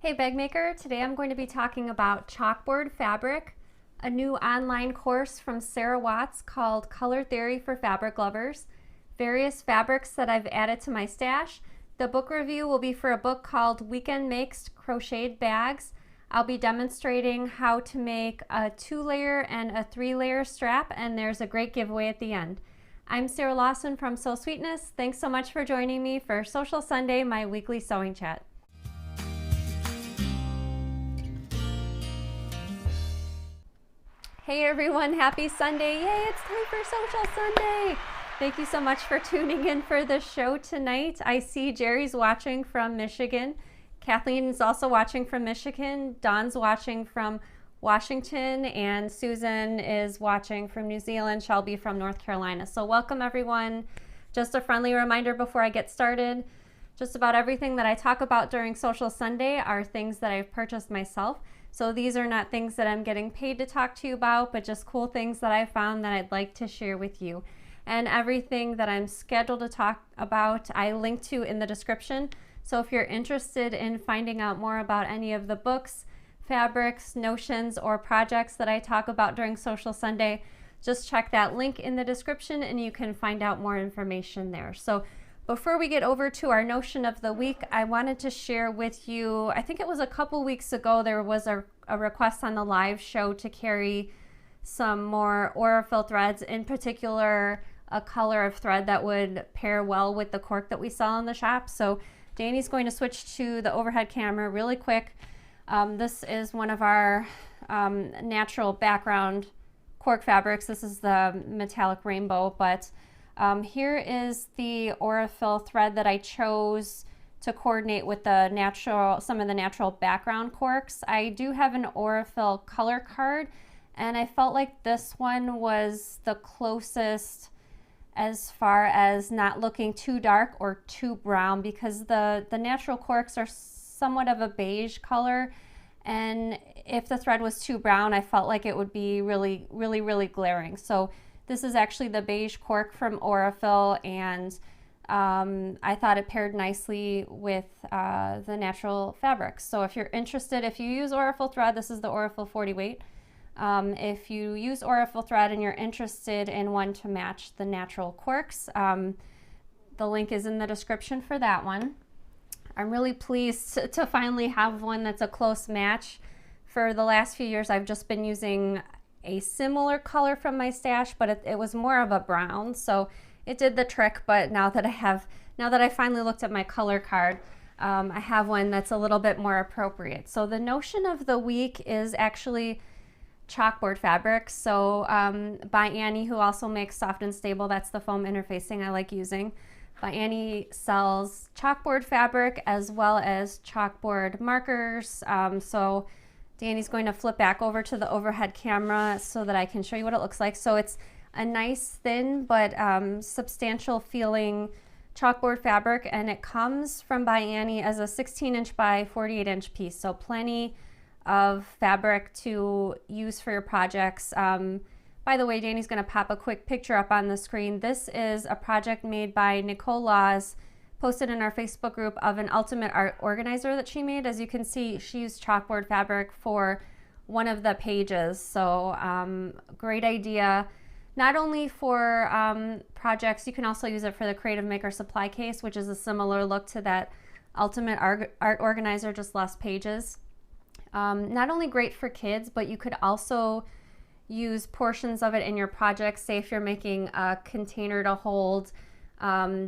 Hey bag maker, today I'm going to be talking about chalkboard fabric, a new online course from Sarah Watts called Color Theory for Fabric Lovers, various fabrics that I've added to my stash. The book review will be for a book called Weekend Makes Crocheted Bags. I'll be demonstrating how to make a 2-layer and a 3-layer strap, and there's a great giveaway at the end. I'm Sarah Lawson from Sew Sweetness. Thanks so much for joining me for Social Sunday, my weekly sewing chat. Hey everyone, happy Sunday. Yay, it's time for Social Sunday. Thank you so much for tuning in for the show tonight. I see Jerry's watching from Michigan. Kathleen is also watching from Michigan. Dawn's watching from Washington, and Susan is watching from New Zealand. Shelby from North Carolina. So welcome everyone. Just a friendly reminder before I get started. Just about everything that I talk about during Social Sunday are things that I've purchased myself. So these are not things that I'm getting paid to talk to you about, but just cool things that I found that I'd like to share with you. And everything that I'm scheduled to talk about, I link to in the description. So if you're interested in finding out more about any of the books, fabrics, notions, or projects that I talk about during Social Sunday, just check that link in the description and you can find out more information there. So before we get over to our notion of the week, I wanted to share with you, I think it was a couple weeks ago, there was a request on the live show to carry some more Aurifil threads, in particular a color of thread that would pair well with the cork that we sell in the shop. So Danny's going to switch to the overhead camera really quick. This is one of our natural background cork fabrics. This is the metallic rainbow, but here is the Aurifil thread that I chose to coordinate with the some of the natural background corks. I do have an Aurifil color card, and I felt like this one was the closest as far as not looking too dark or too brown, because the natural corks are somewhat of a beige color, and if the thread was too brown, I felt like it would be really glaring. So this is actually the beige cork from Aurifil, and I thought it paired nicely with the natural fabrics. So if you're interested, if you use Aurifil thread, this is the Aurifil 40 weight. If you use Aurifil thread and you're interested in one to match the natural corks, the link is in the description for that one. I'm really pleased to finally have one that's a close match. For the last few years, I've just been using a similar color from my stash, but it was more of a brown, so it did the trick. But now that I finally looked at my color card, I have one that's a little bit more appropriate. So the notion of the week is actually chalkboard fabric. So by Annie, who also makes Soft and Stable, that's the foam interfacing I like using. By Annie sells chalkboard fabric as well as chalkboard markers. So Danny's going to flip back over to the overhead camera so that I can show you what it looks like. So it's a nice thin but substantial feeling chalkboard fabric, and it comes from By Annie as a 16-inch by 48-inch piece. So plenty of fabric to use for your projects. By the way, Danny's going to pop a quick picture up on the screen. This is a project made by Nicole Laws, posted in our Facebook group, of an ultimate art organizer that she made. As you can see, she used chalkboard fabric for one of the pages. So great idea, not only for projects, you can also use it for the Creative Maker supply case, which is a similar look to that ultimate art organizer, just less pages. Not only great for kids, but you could also use portions of it in your projects. Say if you're making a container to hold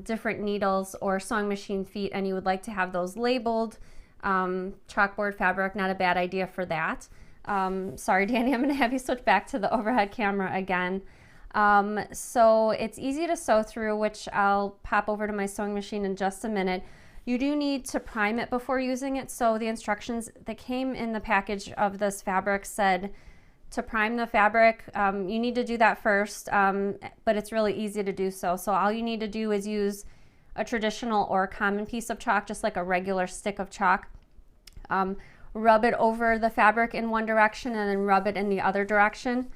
different needles or sewing machine feet and you would like to have those labeled, chalkboard fabric, not a bad idea for that. Sorry, Danny, I'm going to have you switch back to the overhead camera again. So it's easy to sew through, which I'll pop over to my sewing machine in just a minute. You do need to prime it before using it. So the instructions that came in the package of this fabric said to prime the fabric. You need to do that first, but it's really easy to do so. So all you need to do is use a traditional or a common piece of chalk, just like a regular stick of chalk. Rub it over the fabric in one direction and then rub it in the other direction.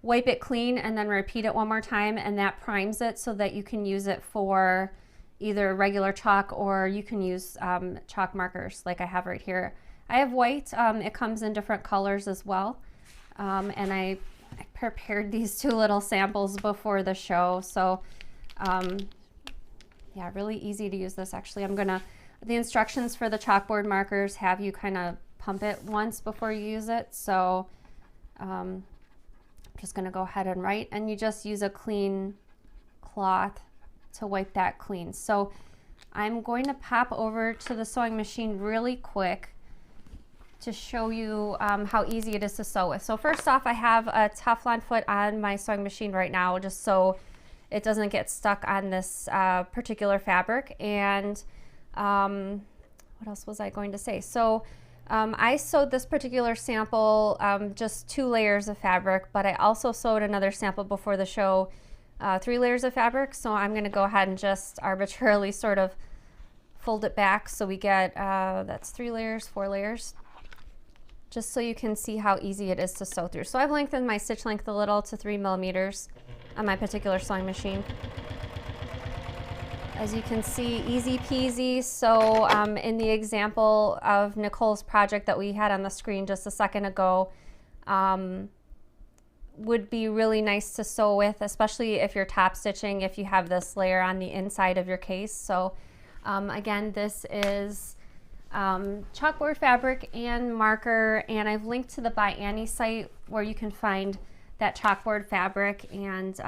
Wipe it clean and then repeat it one more time, and that primes it so that you can use it for either regular chalk or you can use chalk markers like I have right here. I have white. It comes in different colors as well. And I prepared these 2 little samples before the show. So yeah, really easy to use this. Actually, the instructions for the chalkboard markers have you kind of pump it once before you use it. So I'm just gonna go ahead and write, and you just use a clean cloth to wipe that clean. So I'm going to pop over to the sewing machine really quick to show you how easy it is to sew with. So first off, I have a Teflon foot on my sewing machine right now, just so it doesn't get stuck on this particular fabric. And what else was I going to say? So I sewed this particular sample, just 2 layers of fabric, but I also sewed another sample before the show, 3 layers of fabric. So I'm gonna go ahead and just arbitrarily sort of fold it back so we get, that's 3 layers, 4 layers, just so you can see how easy it is to sew through. So I've lengthened my stitch length a little to 3 millimeters on my particular sewing machine. As you can see, easy peasy. So in the example of Nicole's project that we had on the screen just a second ago, would be really nice to sew with, especially if you're top stitching, if you have this layer on the inside of your case. So again, this is chalkboard fabric and marker, and I've linked to the By Annie site where you can find that chalkboard fabric. And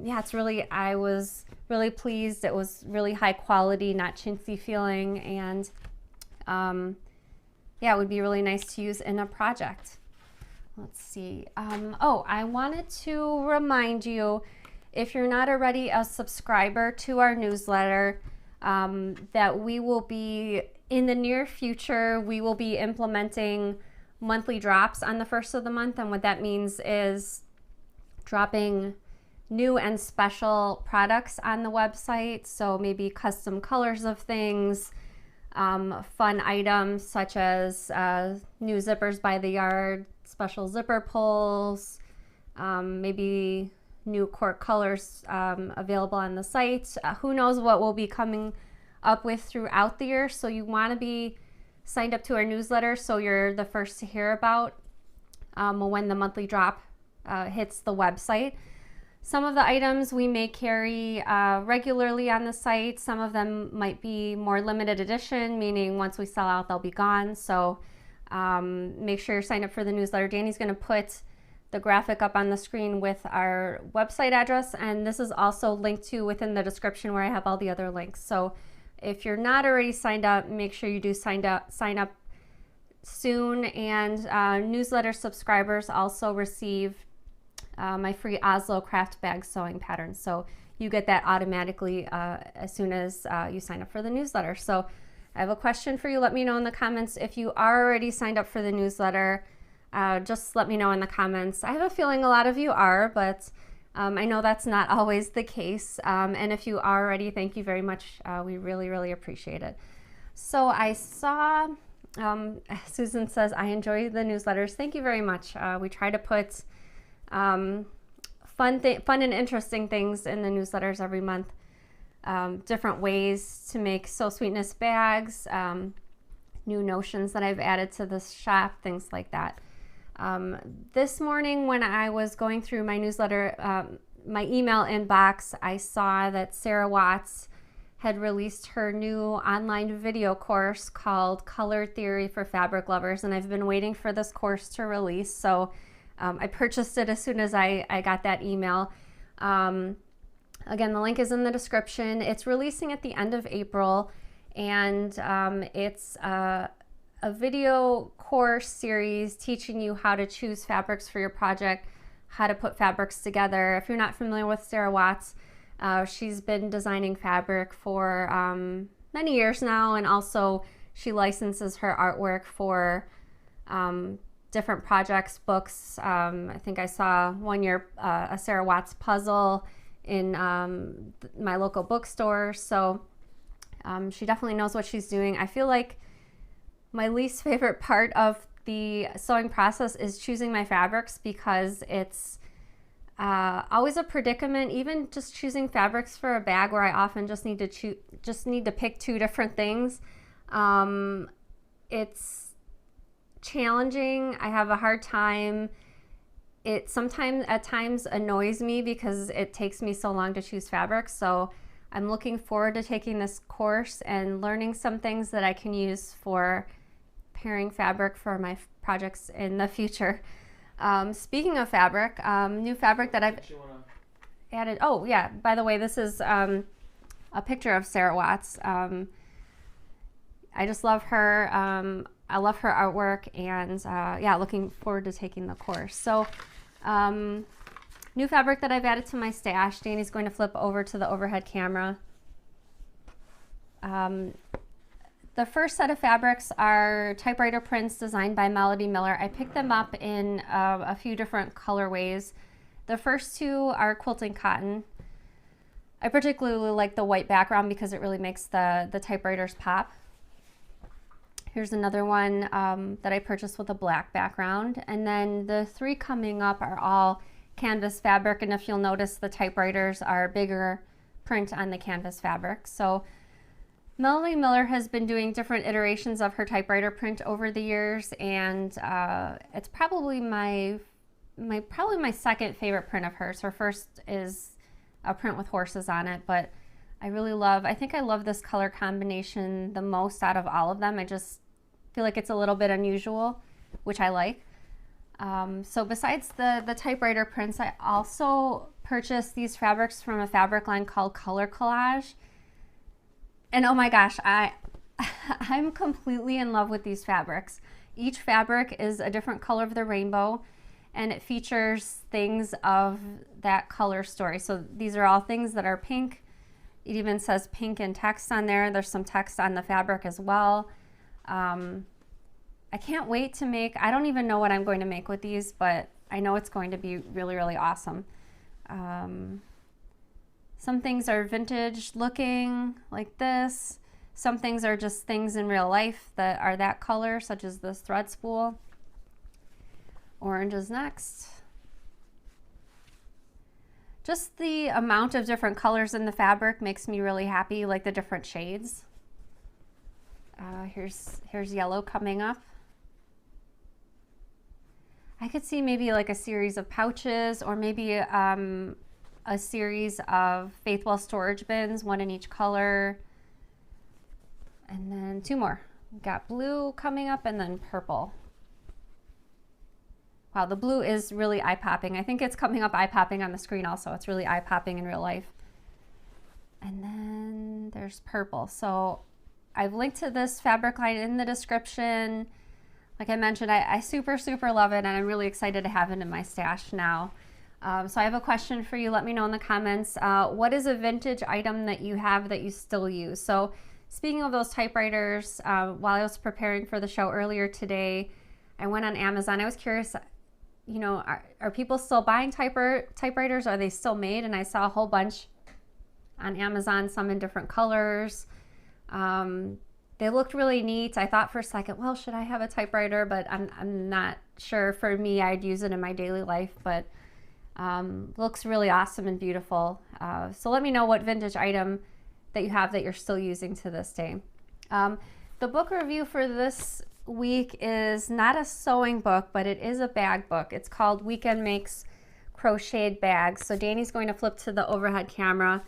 yeah, it's really, I was really pleased. It was really high quality, not chintzy feeling, and yeah, it would be really nice to use in a project. Let's see. Oh, I wanted to remind you, if you're not already a subscriber to our newsletter, that we will be, in the near future, we will be implementing monthly drops on the 1st of the month. And what that means is dropping new and special products on the website. So maybe custom colors of things, fun items such as new zippers by the yard, special zipper pulls, maybe new cork colors available on the site. Who knows what we'll be coming up with throughout the year. So you want to be signed up to our newsletter so you're the first to hear about when the monthly drop hits the website. Some of the items we may carry regularly on the site. Some of them might be more limited edition, meaning once we sell out, they'll be gone. So make sure you're signed up for the newsletter. Danny's going to put the graphic up on the screen with our website address, and this is also linked to within the description where I have all the other links. So if you're not already signed up, make sure you do sign up soon. And newsletter subscribers also receive my free Oslo craft bag sewing pattern. So you get that automatically as soon as you sign up for the newsletter. So I have a question for you. Let me know in the comments if you are already signed up for the newsletter. Just let me know in the comments. I have a feeling a lot of you are, but I know that's not always the case. And if you are already, thank you very much. We really, really appreciate it. So I saw, Susan says, I enjoy the newsletters. Thank you very much. We try to put fun and interesting things in the newsletters every month. Different ways to make Sew Sweetness bags, new notions that I've added to this shop, things like that. This morning when I was going through my newsletter, my email inbox, I saw that Sarah Watts had released her new online video course called Color Theory for Fabric Lovers, and I've been waiting for this course to release. So I purchased it as soon as I got that email. Again, the link is in the description. It's releasing at the end of April, and it's a video course series teaching you how to choose fabrics for your project, how to put fabrics together. If you're not familiar with Sarah Watts, she's been designing fabric for many years now, and also she licenses her artwork for different projects, books. I think I saw one year a Sarah Watts puzzle in my local bookstore. So she definitely knows what she's doing. I feel like my least favorite part of the sewing process is choosing my fabrics, because it's always a predicament. Even just choosing fabrics for a bag, where I often just need to pick 2 different things. It's challenging. I have a hard time. It sometimes at times annoys me because it takes me so long to choose fabrics. So I'm looking forward to taking this course and learning some things that I can use for pairing fabric for my projects in the future. Speaking of fabric, new fabric that I've added. Oh yeah, by the way, this is a picture of Sarah Watts. I just love her. I love her artwork, and yeah, looking forward to taking the course. So new fabric that I've added to my stash. Danny's going to flip over to the overhead camera. The first set of fabrics are typewriter prints designed by Melody Miller. I picked them up in a few different colorways. The first two are quilting cotton. I particularly like the white background because it really makes the typewriters pop. Here's another one that I purchased with a black background. And then the three coming up are all canvas fabric. And if you'll notice, the typewriters are bigger print on the canvas fabric. So Melody Miller has been doing different iterations of her typewriter print over the years, and it's probably my second favorite print of hers. Her first is a print with horses on it, but I think I love this color combination the most out of all of them. I just feel like it's a little bit unusual, which I like. So besides the typewriter prints, I also purchased these fabrics from a fabric line called Color Collage. And oh my gosh, I'm completely in love with these fabrics. Each fabric is a different color of the rainbow, and it features things of that color story. So these are all things that are pink. It even says pink in text on there. There's some text on the fabric as well. I can't wait to make, I don't even know what I'm going to make with these, but I know it's going to be really, really awesome. Some things are vintage looking like this. Some things are just things in real life that are that color, such as this thread spool. Orange is next. Just the amount of different colors in the fabric makes me really happy, like the different shades. Here's yellow coming up. I could see maybe like a series of pouches, or maybe a series of Faithwell storage bins, one in each color. And then two more. We've got blue coming up, and then purple. Wow, the blue is really eye-popping. I think it's coming up eye-popping on the screen also. It's really eye-popping in real life. And then there's purple. So I've linked to this fabric line in the description. Like I mentioned, I super, super love it, and I'm really excited to have it in my stash now. So I have a question for you. Let me know in the comments. What is a vintage item that you have that you still use? So speaking of those typewriters, while I was preparing for the show earlier today, I went on Amazon. I was curious, you know, are people still buying typewriters? Are they still made? And I saw a whole bunch on Amazon, some in different colors. They looked really neat. I thought for a second, well, should I have a typewriter? But I'm not sure. For me, I'd use it in my daily life, but looks really awesome and beautiful. So let me know what vintage item that you have that you're still using to this day. The book review for this week is not a sewing book, but it is a bag book. It's called Weekend Makes Crocheted Bags. So Danny's going to flip to the overhead camera.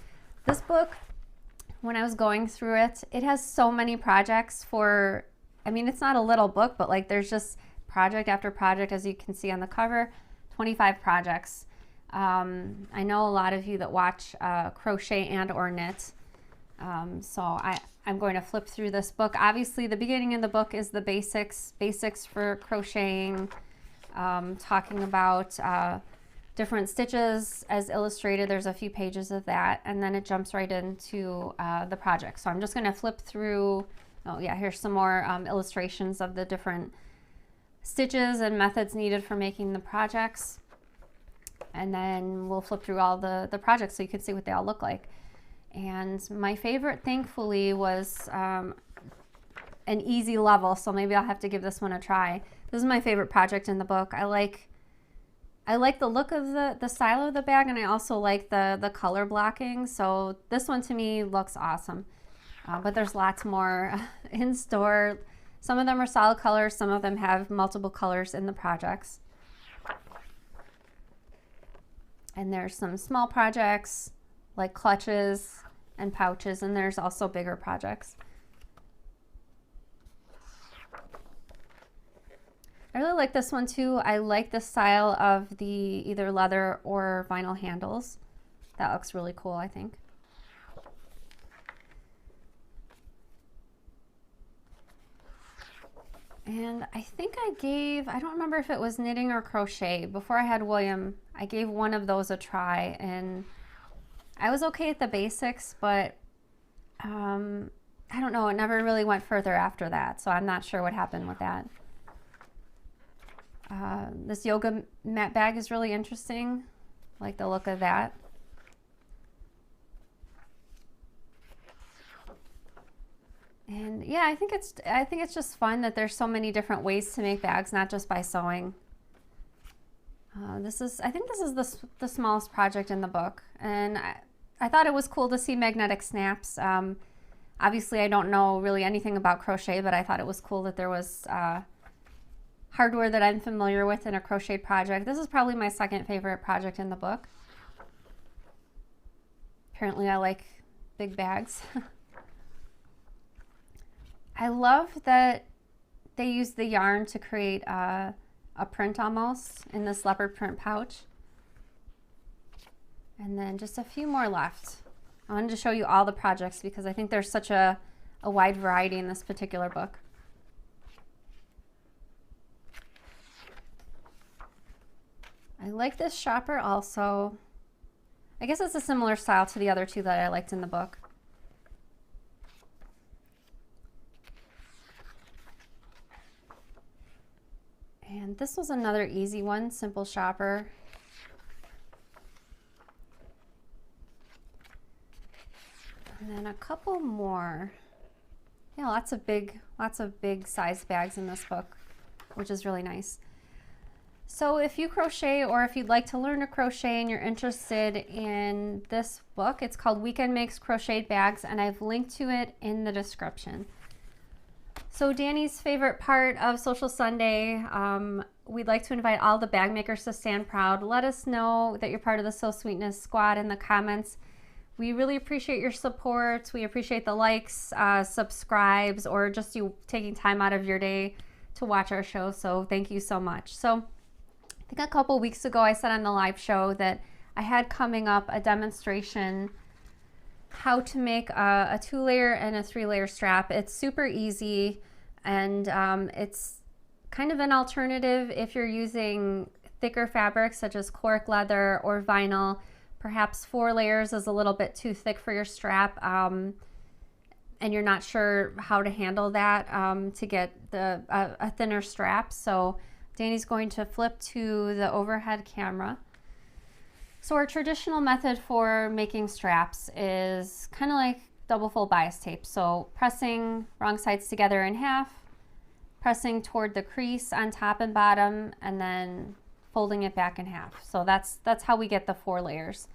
This book, when I was going through it, it has so many projects for, I mean, it's not a little book, but like there's just project after project, as you can see on the cover, 25 projects. I know a lot of you that watch crochet and or knit. So I'm going to flip through this book. Obviously, the beginning of the book is the basics for crocheting, talking about different stitches as illustrated. There's a few pages of that, and then it jumps right into the project. So I'm just going to flip through. Oh yeah, here's some more illustrations of the different stitches and methods needed for making the projects. And then we'll flip through all the projects so you can see what they all look like. And my favorite, thankfully, was an easy level, so maybe I'll have to give this one a try. This is my favorite project in the book. I like the look of the style of the bag, and I also like the color blocking. So this one to me looks awesome. But there's lots more in store. Some of them are solid colors, some of them have multiple colors in the projects. And there's some small projects like clutches and pouches, and there's also bigger projects. I really like this one too. I like the style of the either leather or vinyl handles. That looks really cool, I think. And I think I don't remember if it was knitting or crochet. Before I had William, I gave one of those a try, and I was okay at the basics, but I don't know, it never really went further after that, so I'm not sure what happened with that. This yoga mat bag is really interesting. I like the look of that. And yeah, I think it's just fun that there's so many different ways to make bags, not just by sewing. I think this is the smallest project in the book, and I thought it was cool to see magnetic snaps. Obviously, I don't know really anything about crochet, but I thought it was cool that there was hardware that I'm familiar with in a crochet project. This is probably my second favorite project in the book. Apparently, I like big bags. I love that they use the yarn to create a print almost in this leopard print pouch. And then just a few more left. I wanted to show you all the projects because I think there's such a wide variety in this particular book. I like this shopper also. I guess it's a similar style to the other two that I liked in the book. And this was another easy one, simple shopper. And then a couple more. Yeah, lots of big size bags in this book, which is really nice. So if you crochet, or if you'd like to learn to crochet and you're interested in this book, it's called Weekend Makes Crocheted Bags, and I've linked to it in the description. So Danny's favorite part of Sewcial Sunday, we'd like to invite all the bag makers to stand proud. Let us know that you're part of the Sew Sweetness squad in the comments. We really appreciate your support. We appreciate the likes, subscribes, or just you taking time out of your day to watch our show. So thank you so much. So I think a couple weeks ago I said on the live show that I had coming up a demonstration how to make a 2-layer and a 3-layer strap. It's super easy, and it's kind of an alternative if you're using thicker fabrics such as cork, leather, or vinyl. Perhaps 4 layers is a little bit too thick for your strap, and you're not sure how to handle that to get a thinner strap. So Danny's going to flip to the overhead camera. So our traditional method for making straps is kind of like double fold bias tape. So pressing wrong sides together in half, pressing toward the crease on top and bottom, and then folding it back in half. So that's how we get the 4 layers.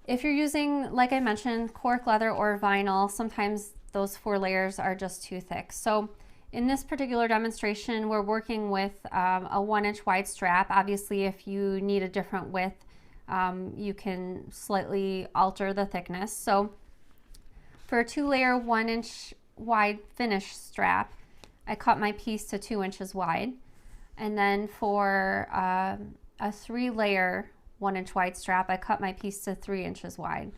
If you're using, like I mentioned, cork, leather, or vinyl, sometimes those 4 layers are just too thick. So in this particular demonstration, we're working with a 1-inch wide strap. Obviously, if you need a different width, you can slightly alter the thickness. So for a 2-layer 1-inch wide finish strap, I cut my piece to 2 inches wide. And then for a 3-layer 1-inch wide strap, I cut my piece to 3 inches wide.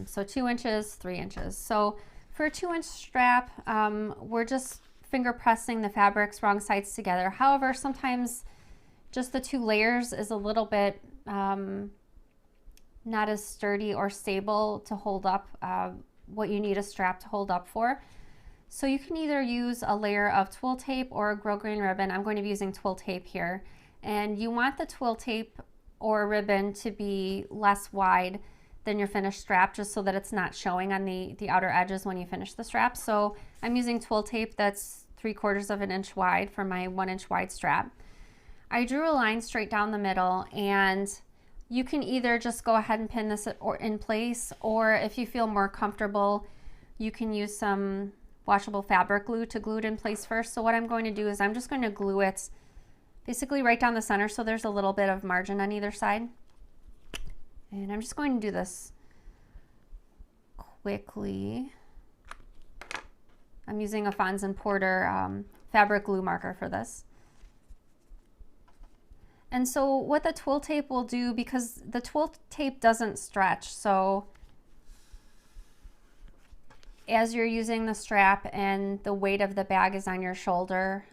So 2 inches, 3 inches. So for a 2-inch strap, we're just finger pressing the fabrics wrong sides together. However, sometimes just the 2 layers is a little bit not as sturdy or stable to hold up what you need a strap to hold up for. So you can either use a layer of twill tape or a grosgrain ribbon. I'm going to be using twill tape here. And you want the twill tape or ribbon to be less wide than your finished strap, just so that it's not showing on the outer edges when you finish the strap. So I'm using twill tape that's 3/4 of an inch wide for my 1-inch wide strap. I drew a line straight down the middle, and you can either just go ahead and pin this in place, or if you feel more comfortable, you can use some washable fabric glue to glue it in place first. So what I'm going to do is I'm just going to glue it basically right down the center so there's a little bit of margin on either side. And I'm just going to do this quickly. I'm using a Fons & Porter fabric glue marker for this. And so what the twill tape will do, because the twill tape doesn't stretch, so as you're using the strap and the weight of the bag is on your shoulder,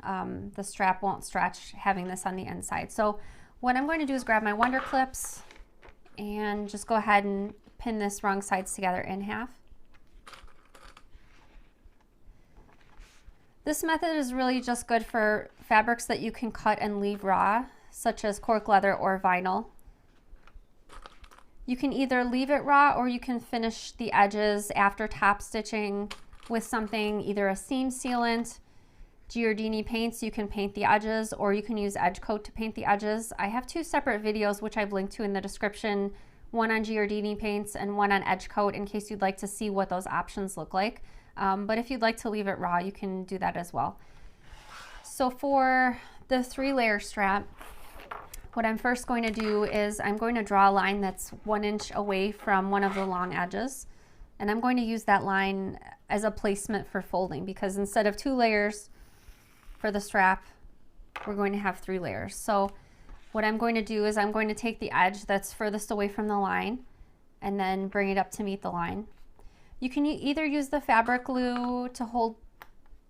the strap won't stretch having this on the inside. So what I'm going to do is grab my Wonder Clips and just go ahead and pin this wrong sides together in half. This method is really just good for fabrics that you can cut and leave raw, such as cork leather or vinyl. You can either leave it raw or you can finish the edges after top stitching with something, either a seam sealant, Giardini paints, you can paint the edges, or you can use edge coat to paint the edges. I have two separate videos which I've linked to in the description, one on Giardini paints and one on edge coat, in case you'd like to see what those options look like. But if you'd like to leave it raw, you can do that as well. So for the 3-layer strap, what I'm first going to do is I'm going to draw a line that's 1 inch away from one of the long edges. And I'm going to use that line as a placement for folding, because instead of 2 layers for the strap, we're going to have 3 layers. So what I'm going to do is I'm going to take the edge that's furthest away from the line and then bring it up to meet the line. You can either use the fabric glue to hold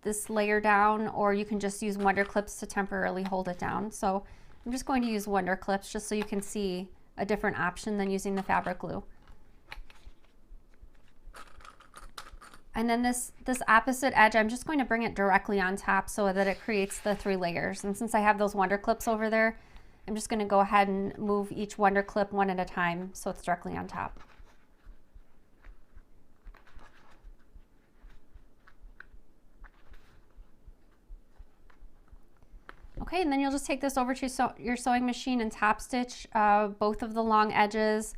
this layer down, or you can just use Wonder Clips to temporarily hold it down. So I'm just going to use Wonder Clips just so you can see a different option than using the fabric glue. And then this opposite edge, I'm just going to bring it directly on top so that it creates the 3 layers. And since I have those Wonder Clips over there, I'm just going to go ahead and move each Wonder Clip one at a time so it's directly on top. Okay, and then you'll just take this over to your sewing machine and top stitch both of the long edges.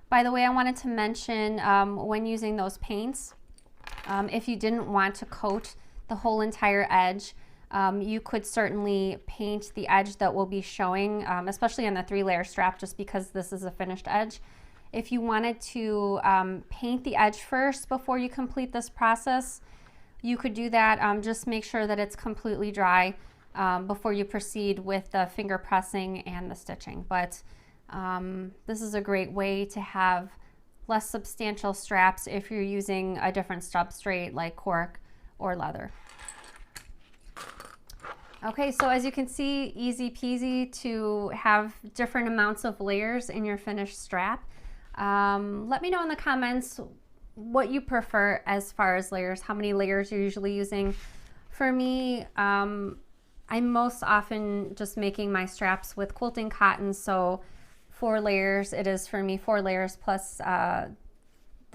By the way, I wanted to mention when using those paints, if you didn't want to coat the whole entire edge, you could certainly paint the edge that will be showing, especially on the 3-layer strap, just because this is a finished edge. If you wanted to paint the edge first before you complete this process, you could do that. Just make sure that it's completely dry before you proceed with the finger pressing and the stitching. But this is a great way to have less substantial straps if you're using a different substrate like cork or leather. Okay, so as you can see, easy peasy to have different amounts of layers in your finished strap. Let me know in the comments what you prefer as far as layers, how many layers you're usually using. For me, I'm most often just making my straps with quilting cotton, so 4 layers it is for me, 4 layers plus the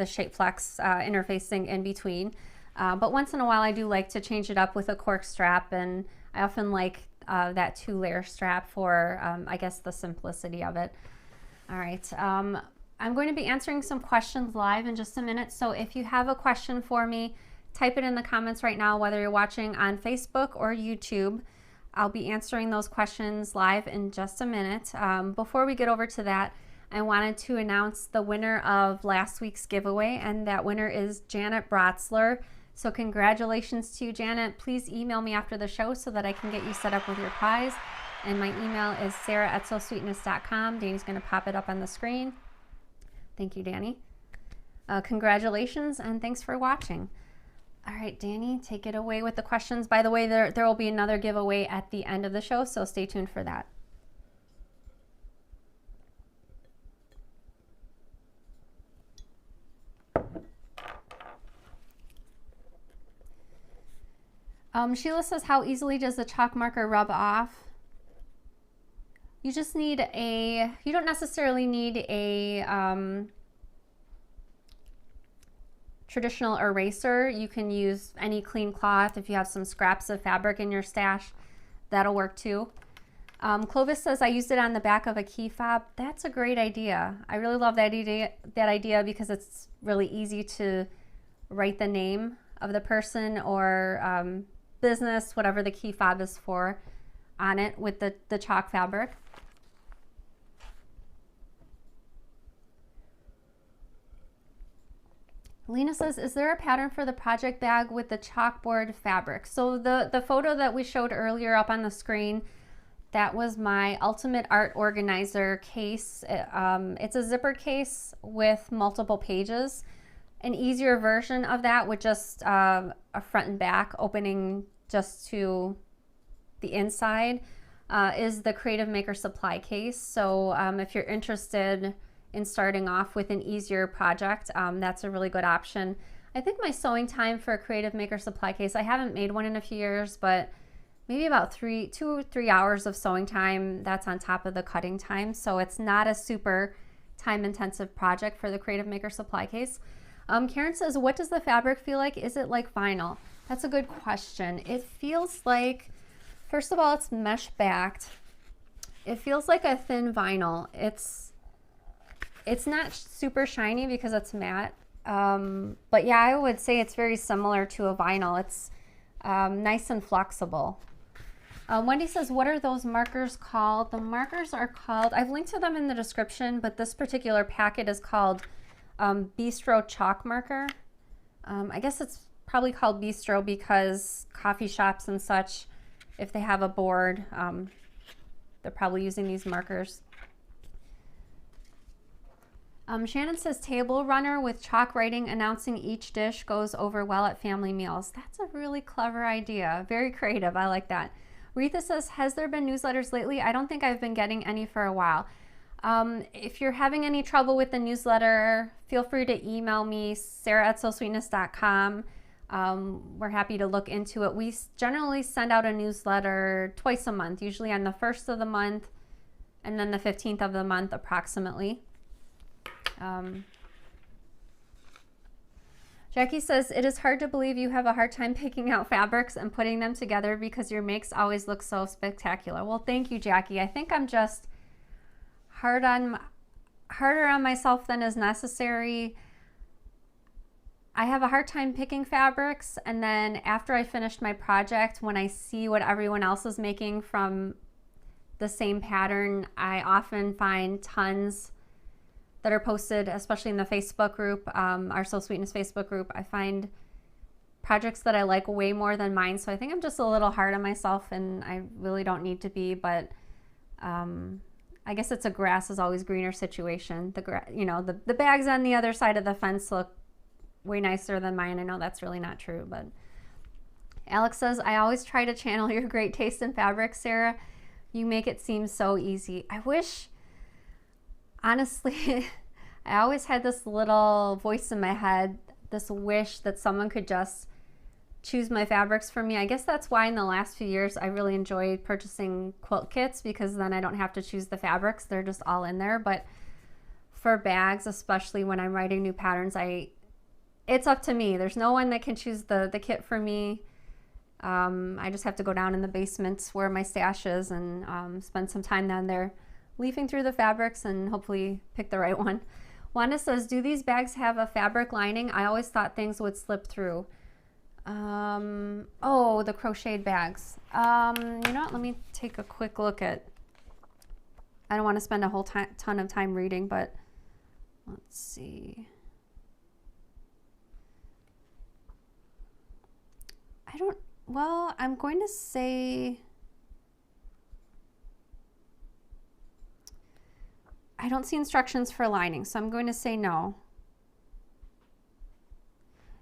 shape flex interfacing in between. But once in a while I do like to change it up with a cork strap, and I often like that 2-layer strap for, I guess, the simplicity of it. All right, I'm going to be answering some questions live in just a minute, so if you have a question for me, type it in the comments right now, whether you're watching on Facebook or YouTube. I'll be answering those questions live in just a minute. Before we get over to that, I wanted to announce the winner of last week's giveaway, and that winner is Janet Brotzler. So congratulations to you, Janet. Please email me after the show so that I can get you set up with your prize. And my email is sarah@sewsweetness.com. Danny's going to pop it up on the screen. Thank you, Danny. Congratulations, and thanks for watching. All right, Danny, take it away with the questions. By the way, there will be another giveaway at the end of the show, so stay tuned for that. Sheila says, how easily does the chalk marker rub off? You just need you don't necessarily need a traditional eraser. You can use any clean cloth. If you have some scraps of fabric in your stash, that'll work too. Clovis says, I used it on the back of a key fob. That's a great idea. I really love that idea because it's really easy to write the name of the person or business, whatever the key fob is for, on it with the chalk fabric. Lena says, is there a pattern for the project bag with the chalkboard fabric? So the photo that we showed earlier up on the screen, that was my Ultimate Art Organizer case. It's a zippered case with multiple pages. An easier version of that with just a front and back opening just to the inside is the Creative Maker Supply case. So if you're interested in starting off with an easier project, that's a really good option. I think my sewing time for a Creative Maker Supply case, I haven't made one in a few years, but maybe about 2 or 3 hours of sewing time. That's on top of the cutting time. So it's not a super time intensive project for the Creative Maker Supply case. Karen says, what does the fabric feel like? Is it like vinyl? That's a good question. It feels like, first of all, it's mesh backed. It feels like a thin vinyl. It's not super shiny because it's matte, but yeah, I would say it's very similar to a vinyl. It's nice and flexible. Wendy says, what are those markers called? The markers are called, I've linked to them in the description, but this particular packet is called Bistro Chalk Marker. I guess it's probably called Bistro because coffee shops and such, if they have a board, they're probably using these markers. Shannon says, table runner with chalk writing announcing each dish goes over well at family meals. That's a really clever idea. Very creative. I like that. Retha says, has there been newsletters lately? I don't think I've been getting any for a while. If you're having any trouble with the newsletter, feel free to email me, sarah@sewsweetness.com. We're happy to look into it. We generally send out a newsletter twice a month, usually on the 1st of the month and then the 15th of the month approximately. Jackie says, it is hard to believe you have a hard time picking out fabrics and putting them together because your makes always look so spectacular. Well, thank you, Jackie. I think I'm just harder on myself than is necessary. I have a hard time picking fabrics, and then after I finished my project, when I see what everyone else is making from the same pattern, I often find tons that are posted, especially in the Facebook group, our Sew Sweetness Facebook group. I find projects that I like way more than mine, so I think I'm just a little hard on myself, and I really don't need to be, but I guess it's a grass is always greener situation. The bags on the other side of the fence look way nicer than mine. I know that's really not true, but Alex says, I always try to channel your great taste in fabric, Sarah. You make it seem so easy. I wish, honestly, I always had this little voice in my head, this wish that someone could just choose my fabrics for me. I guess that's why in the last few years I really enjoyed purchasing quilt kits, because then I don't have to choose the fabrics. They're just all in there. But for bags, especially when I'm writing new patterns, it's up to me. There's no one that can choose the kit for me. I just have to go down in the basement where my stash is and spend some time down there leafing through the fabrics and hopefully pick the right one. Wanda says, do these bags have a fabric lining? I always thought things would slip through. Oh, the crocheted bags. You know what? Let me take a quick look at, I don't want to spend a whole ton of time reading, but let's see. Well, I'm going to say, I don't see instructions for lining, so I'm going to say no.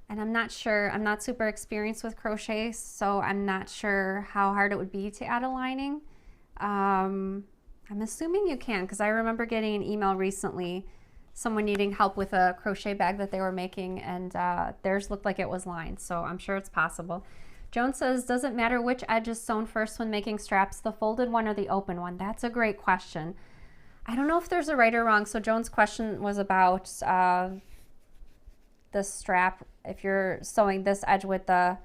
And I'm not sure, I'm not super experienced with crochet, so I'm not sure how hard it would be to add a lining. I'm assuming you can, because I remember getting an email recently, someone needing help with a crochet bag that they were making, and theirs looked like it was lined, so I'm sure it's possible. Joan says, does it matter which edge is sewn first when making straps, the folded one or the open one? That's a great question. I don't know if there's a right or wrong. So Joan's question was about the strap, if you're sewing this edge with the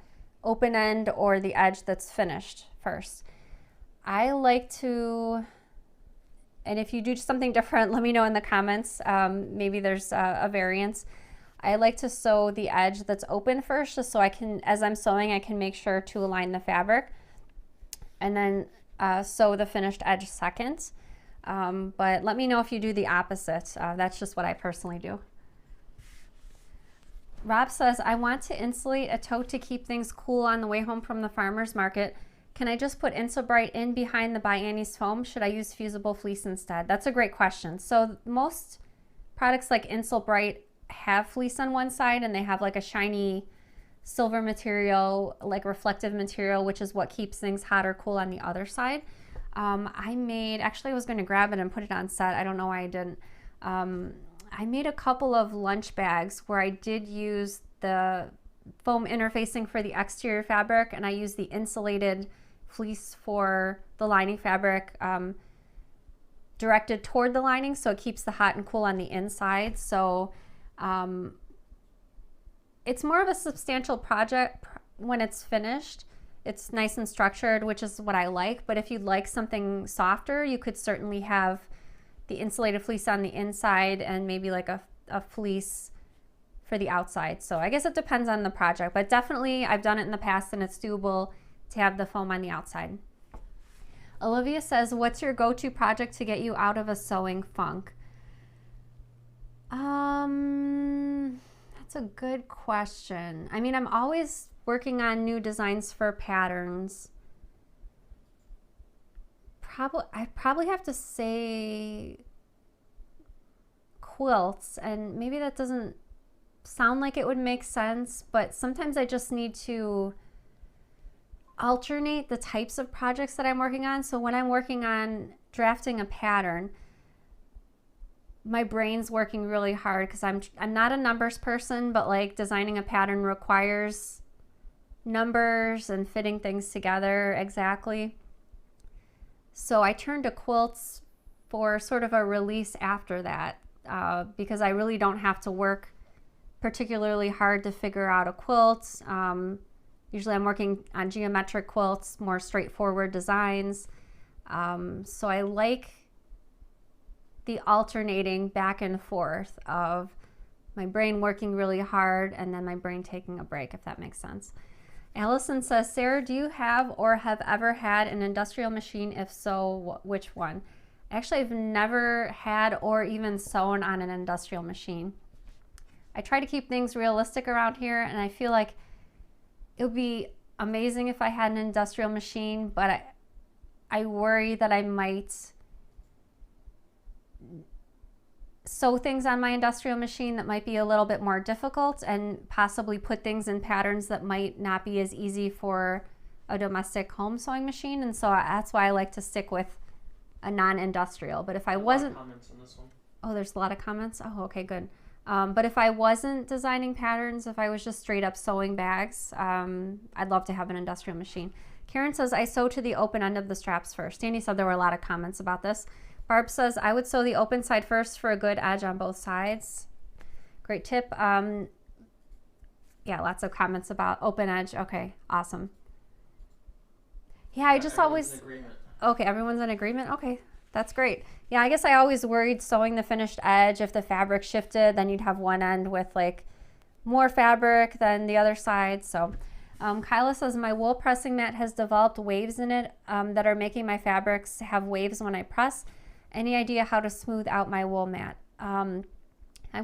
open end or the edge that's finished first. I like to, and if you do something different, let me know in the comments. Maybe there's a variance. I like to sew the edge that's open first, just so I can, as I'm sewing, I can make sure to align the fabric, and then sew the finished edge second. But let me know if you do the opposite. That's just what I personally do. Rob says, I want to insulate a tote to keep things cool on the way home from the farmer's market. Can I just put Insulbright in behind the By Annie's foam? Should I use fusible fleece instead? That's a great question. So most products like Insulbright have fleece on one side, and they have like a shiny silver material, like reflective material, which is what keeps things hot or cool on the other side. Actually I was going to grab it and put it on set. I don't know why I didn't. I made a couple of lunch bags where I did use the foam interfacing for the exterior fabric, and I used the insulated fleece for the lining fabric, directed toward the lining, so it keeps the hot and cool on the inside. So it's more of a substantial project when it's finished. It's nice and structured, which is what I like. But if you'd like something softer, you could certainly have the insulated fleece on the inside and maybe like a fleece for the outside. So I guess it depends on the project, but definitely I've done it in the past and it's doable to have the foam on the outside. Olivia says, what's your go-to project to get you out of a sewing funk? That's a good question. I mean, I'm always working on new designs for patterns. I probably have to say quilts, and maybe that doesn't sound like it would make sense, but sometimes I just need to alternate the types of projects that I'm working on. So when I'm working on drafting a pattern, my brain's working really hard because I'm not a numbers person, but like designing a pattern requires numbers and fitting things together exactly. So I turned to quilts for sort of a release after that, because I really don't have to work particularly hard to figure out a quilt. Usually I'm working on geometric quilts, more straightforward designs. So I like the alternating back and forth of my brain working really hard and then my brain taking a break, if that makes sense. Allison says, Sarah, do you have or have ever had an industrial machine? If so, which one? Actually, I've never had or even sewn on an industrial machine. I try to keep things realistic around here, and I feel like it would be amazing if I had an industrial machine, but I worry that I might sew things on my industrial machine that might be a little bit more difficult, and possibly put things in patterns that might not be as easy for a domestic home sewing machine. And so that's why I like to stick with a non-industrial. But if I wasn't, comments on this one. Oh, there's a lot of comments. Oh, okay, good. But if I wasn't designing patterns, if I was just straight up sewing bags, I'd love to have an industrial machine. Karen says, I sew to the open end of the straps first. Danny said there were a lot of comments about this. Barb says, I would sew the open side first for a good edge on both sides. Great tip. Yeah, lots of comments about open edge. Okay, awesome. Yeah, I just always... Okay, everyone's in agreement? Okay, that's great. Yeah, I guess I always worried sewing the finished edge, if the fabric shifted, then you'd have one end with like more fabric than the other side. So Kyla says, my wool pressing mat has developed waves in it that are making my fabrics have waves when I press. Any idea how to smooth out my wool mat? I'm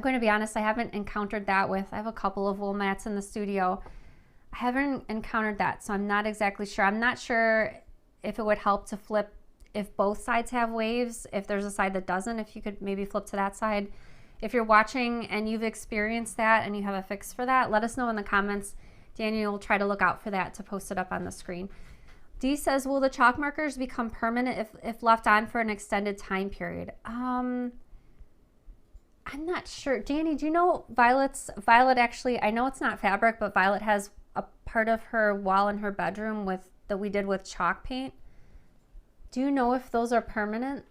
going to be honest, I haven't encountered that I have a couple of wool mats in the studio. I haven't encountered that, so I'm not exactly sure. I'm not sure if it would help to flip if both sides have waves. If there's a side that doesn't, if you could maybe flip to that side. If you're watching and you've experienced that and you have a fix for that, let us know in the comments. Daniel will try to look out for that to post it up on the screen. Dee says, will the chalk markers become permanent if left on for an extended time period? I'm not sure. Danny, do you know Violet actually, I know it's not fabric, but Violet has a part of her wall in her bedroom that we did with chalk paint. Do you know if those are permanent?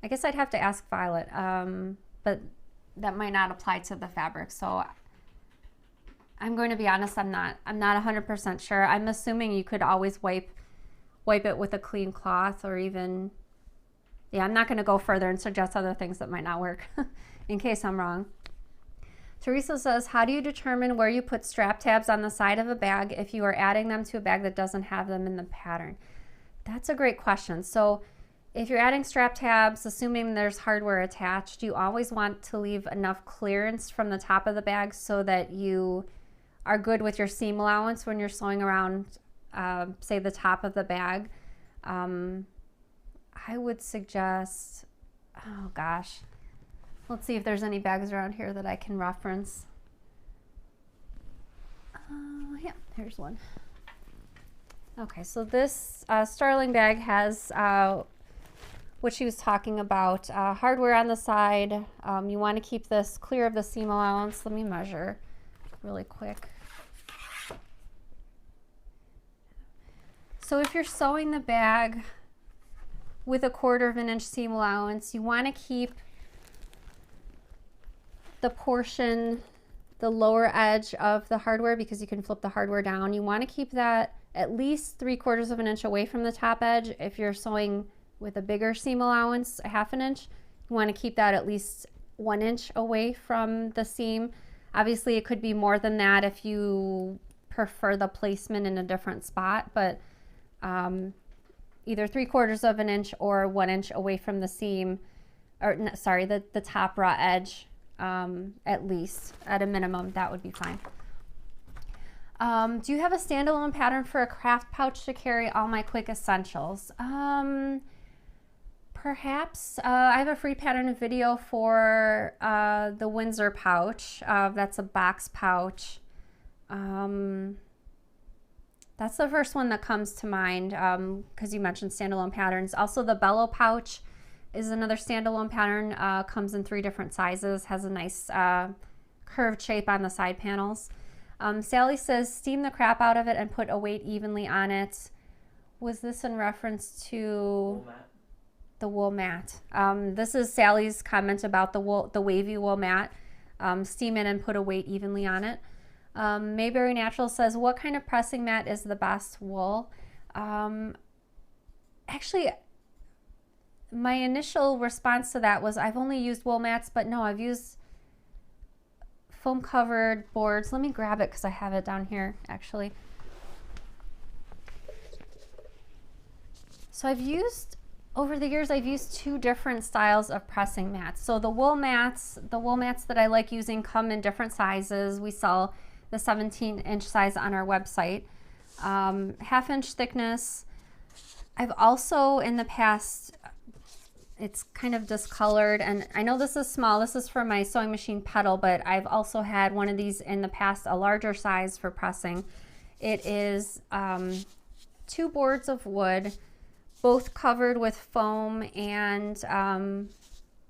I guess I'd have to ask Violet, but that might not apply to the fabric. So I'm going to be honest, I'm not 100% sure. I'm assuming you could always wipe it with a clean cloth, or even, yeah, I'm not going to go further and suggest other things that might not work in case I'm wrong. Teresa says, how do you determine where you put strap tabs on the side of a bag if you are adding them to a bag that doesn't have them in the pattern? That's a great question. So if you're adding strap tabs, assuming there's hardware attached, you always want to leave enough clearance from the top of the bag so that you are good with your seam allowance when you're sewing around, say, the top of the bag. I would suggest, oh gosh, let's see if there's any bags around here that I can reference. Yeah, here's one. Okay, so this Starling bag has what she was talking about, hardware on the side. You want to keep this clear of the seam allowance. Let me measure really quick. So if you're sewing the bag with a 1/4 of an inch seam allowance, you want to keep the portion, the lower edge of the hardware, because you can flip the hardware down. You want to keep that at least 3/4 of an inch away from the top edge. If you're sewing with a bigger seam allowance, a 1/2 inch, you want to keep that at least 1 inch away from the seam. Obviously it could be more than that if you prefer the placement in a different spot, but either 3/4 of an inch or 1 inch away from the seam, or sorry, the top raw edge, at least, at a minimum, that would be fine. Do you have a standalone pattern for a craft pouch to carry all my quick essentials? Perhaps. I have a free pattern video for the Windsor pouch. That's a box pouch. That's the first one that comes to mind because you mentioned standalone patterns. Also, the Bellow pouch is another standalone pattern. Comes in 3 different sizes, has a nice curved shape on the side panels. Sally says, steam the crap out of it and put a weight evenly on it. Was this in reference to the wool mat? This is Sally's comment about the wavy wool mat. Steam it and put a weight evenly on it. Mayberry Natural says, what kind of pressing mat is the best wool? Actually, my initial response to that was I've only used wool mats, but no, I've used foam covered boards. Let me grab it because I have it down here actually. So over the years, I've used 2 different styles of pressing mats. So the wool mats that I like using come in different sizes. We sell the 17-inch size on our website. 1/2 inch thickness. I've also in the past, it's kind of discolored, and I know this is small, this is for my sewing machine pedal, but I've also had one of these in the past, a larger size for pressing. It is 2 boards of wood, both covered with foam, and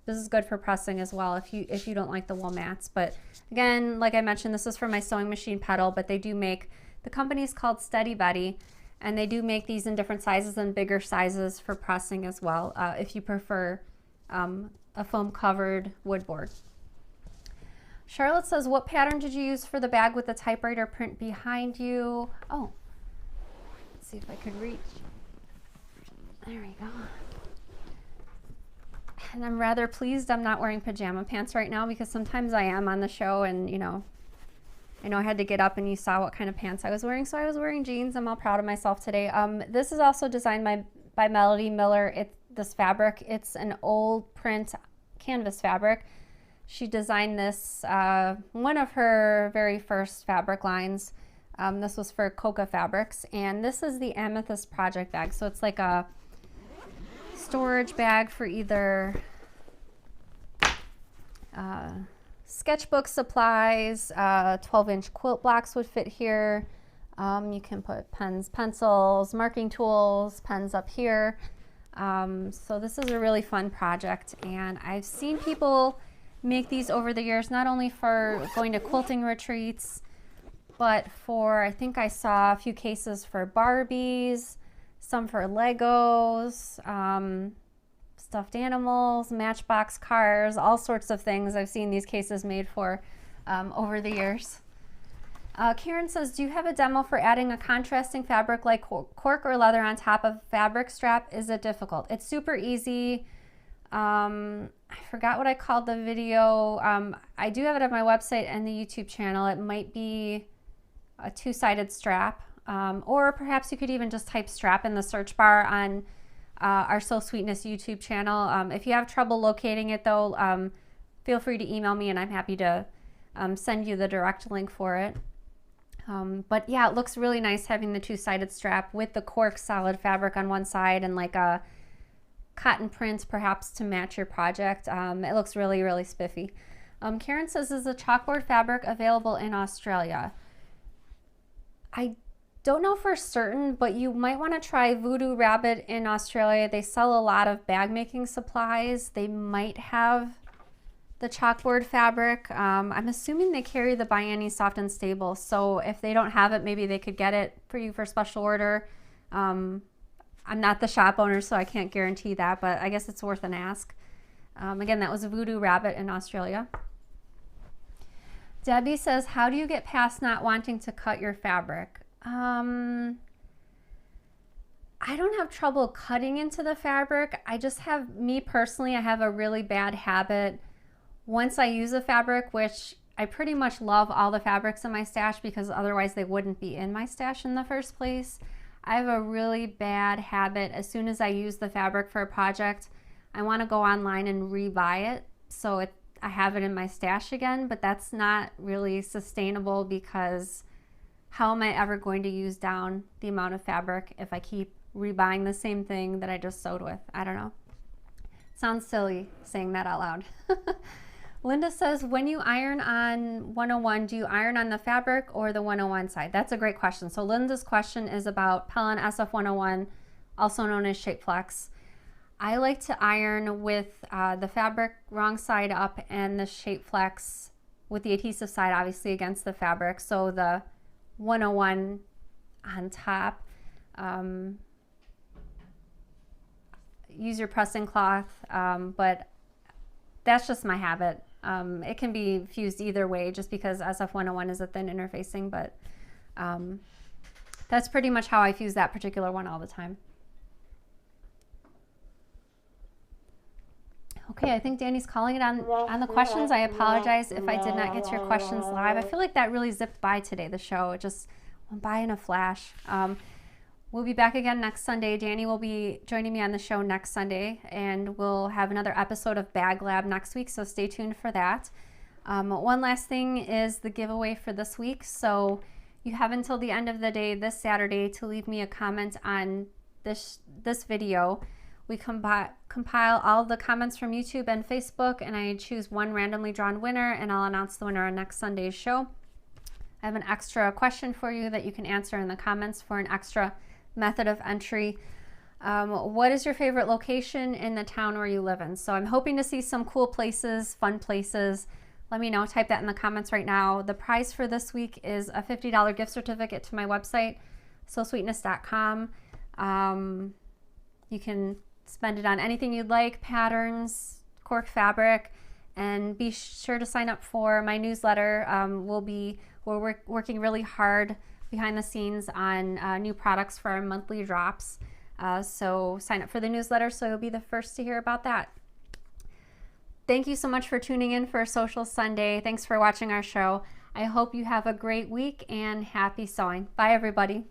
this is good for pressing as well if you don't like the wool mats. But again, like I mentioned, this is for my sewing machine pedal, but they do make, the company's called Steady Betty, and they do make these in different sizes and bigger sizes for pressing as well, if you prefer a foam covered wood board. Charlotte says, what pattern did you use for the bag with the typewriter print behind you? Oh, let's see if I could reach. There we go. And I'm rather pleased I'm not wearing pajama pants right now, because sometimes I am on the show and, you know, I know I had to get up and you saw what kind of pants I was wearing. So I was wearing jeans. I'm all proud of myself today. This is also designed by Melody Miller. This fabric, it's an old print canvas fabric. She designed this, one of her very first fabric lines. This was for Coca Fabrics, and this is the Amethyst Project bag. So it's like a storage bag for either sketchbook supplies, 12-inch quilt blocks would fit here. You can put pens, pencils, marking tools, pens up here. So this is a really fun project, and I've seen people make these over the years, not only for going to quilting retreats, but for, I think I saw a few cases for Barbies, some for Legos, stuffed animals, Matchbox cars, all sorts of things I've seen these cases made for over the years. Karen says, do you have a demo for adding a contrasting fabric like cork or leather on top of fabric strap? Is it difficult? It's super easy. I forgot what I called the video. I do have it on my website and the YouTube channel. It might be a two-sided strap, or perhaps you could even just type strap in the search bar on our Soul Sweetness YouTube channel. If you have trouble locating it though, feel free to email me and I'm happy to send you the direct link for it. But yeah, it looks really nice having the two-sided strap with the cork solid fabric on one side and like a cotton print perhaps to match your project. It looks really, really spiffy. Karen says, is the chalkboard fabric available in Australia? I don't know for certain, but you might want to try Voodoo Rabbit in Australia. They sell a lot of bag making supplies. They might have the chalkboard fabric. I'm assuming they carry the By Any Soft and Stable, so if they don't have it, maybe they could get it for you for special order. I'm not the shop owner, so I can't guarantee that, but I guess it's worth an ask. Again, that was a Voodoo Rabbit in Australia. Debbie says, how do you get past not wanting to cut your fabric? I don't have trouble cutting into the fabric. I just have, me personally, I have a really bad habit. Once I use a fabric, which I pretty much love all the fabrics in my stash because otherwise they wouldn't be in my stash in the first place. I have a really bad habit. As soon as I use the fabric for a project, I want to go online and rebuy it so I have it in my stash again, but that's not really sustainable because how am I ever going to use down the amount of fabric if I keep rebuying the same thing that I just sewed with? I don't know. Sounds silly saying that out loud. Linda says, when you iron on 101, do you iron on the fabric or the 101 side? That's a great question. So Linda's question is about Pellon SF101, also known as Shape Flex. I like to iron with the fabric wrong side up and the Shape Flex with the adhesive side obviously against the fabric. So the 101 on top. Use your pressing cloth, but that's just my habit. It can be fused either way just because SF101 is a thin interfacing, but that's pretty much how I fuse that particular one all the time. Okay, I think Danny's calling it on the questions. I apologize if I did not get to your questions live. I feel like that really zipped by today, the show. It just went by in a flash. We'll be back again next Sunday. Danny will be joining me on the show next Sunday, and we'll have another episode of Bag Lab next week, so stay tuned for that. One last thing is the giveaway for this week. So you have until the end of the day this Saturday to leave me a comment on this video. We compile all the comments from YouTube and Facebook, and I choose one randomly drawn winner, and I'll announce the winner on next Sunday's show. I have an extra question for you that you can answer in the comments for an extra method of entry. What is your favorite location in the town where you live in? So I'm hoping to see some cool places, fun places. Let me know. Type that in the comments right now. The prize for this week is a $50 gift certificate to my website, soulsweetness.com. You can spend it on anything you'd like, patterns, cork fabric, and be sure to sign up for my newsletter. We're working really hard behind the scenes on new products for our monthly drops. So sign up for the newsletter so you'll be the first to hear about that. Thank you so much for tuning in for Sewcial Sunday. Thanks for watching our show. I hope you have a great week and happy sewing. Bye, everybody.